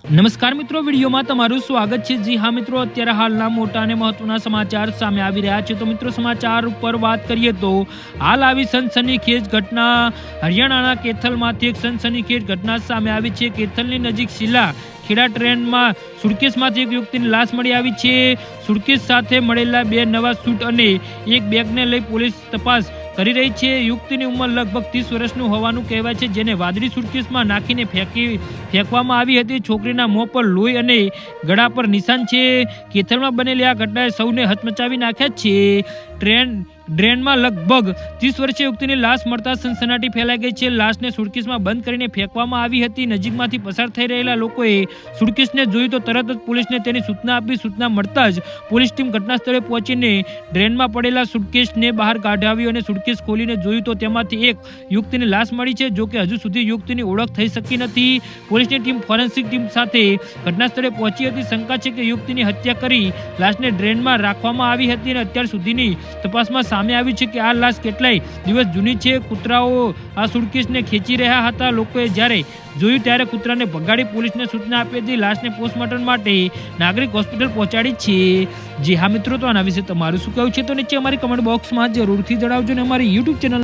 નમસ્કાર મિત્રો, વિડીયોમાં તમારું સ્વાગત છે। જી હા મિત્રો, અત્યારે હાલના મોટા અને મહત્વના સમાચાર સામે આવી રહ્યા છે। તો મિત્રો, સમાચાર ઉપર વાત કરીએ તો હાલ આવી સનસનીખેજ ઘટના હરિયાણાના કેથલમાંથી એક સનસનીખેજ ઘટના સામે આવી છે। કેથલની નજીક શિલા ખેડા ટ્રેનમાં સુટકેસમાંથી એક યુવતીની લાશ મળી આવી છે। સુટકેસ સાથે મળેલા 2 નવા સૂટ અને એક બેગને લઈ પોલીસ તપાસ કરી રહી છે। યુવતીની ઉંમર લગભગ 30 વર્ષનું હોવાનું કહેવાય છે, જેને વાદળી સુટકેસમાં નાખીને ફેંકવામાં આવી હતી। છોકરીના મોં પર લોહી અને ગળા પર નિશાન છે। કેથલમાં બનેલી આ ઘટનાએ સૌને હચમચાવી નાખ્યા છે। ડ્રેનમાં લગભગ 30 વર્ષીય યુવતીની લાશ મળતા સનસનાટી ફેલાઈ ગઈ છે। લાશને સુટકેસમાં બંધ કરીને ફેંકવામાં આવી હતી। નજીકમાંથી પસાર થઈ રહેલા લોકોએ સુટકેસને જોયું તો તરત જ પોલીસને તેની સૂચના આપી। સૂચના મળતા જ પોલીસ ટીમ ઘટના સ્થળે પહોંચીને ડ્રેનમાં પડેલા સુટકેસને બહાર કાઢ્યો અને સુટકેસ ખોલીને જોયું તો તેમાંથી એક યુવતીની લાશ મળી છે। જો કે હજુ સુધી યુવતીની ઓળખ થઈ શકી નથી। પોલીસની ટીમ ફોરેન્સિક ટીમ સાથે ઘટના સ્થળે પહોંચી હતી। શંકા છે કે યુવતીની હત્યા કરી લાશને ડ્રેનમાં રાખવામાં આવી હતી અને અત્યાર સુધીની તપાસમાં સામે આવ્યું છે કે આ લાશ કેટલાય દિવસ જૂની છે। કૂતરાઓ આ સુટકેસને ખેંચી રહ્યા હતા। લોકોએ જ્યારે જોયું ત્યારે કૂતરાને ભગાડી પોલીસને સૂચના આપી હતી। લાશને પોસ્ટમોર્ટમ માટે નાગરિક હોસ્પિટલ પહોંચાડી છે। જી હા મિત્રો, તો આના વિશે તમારું શું કહેવું છે તો નીચે અમારી કમેન્ટ બોક્સમાં જરૂરથી જણાવજો અને અમારી યુટ્યુબ ચેનલ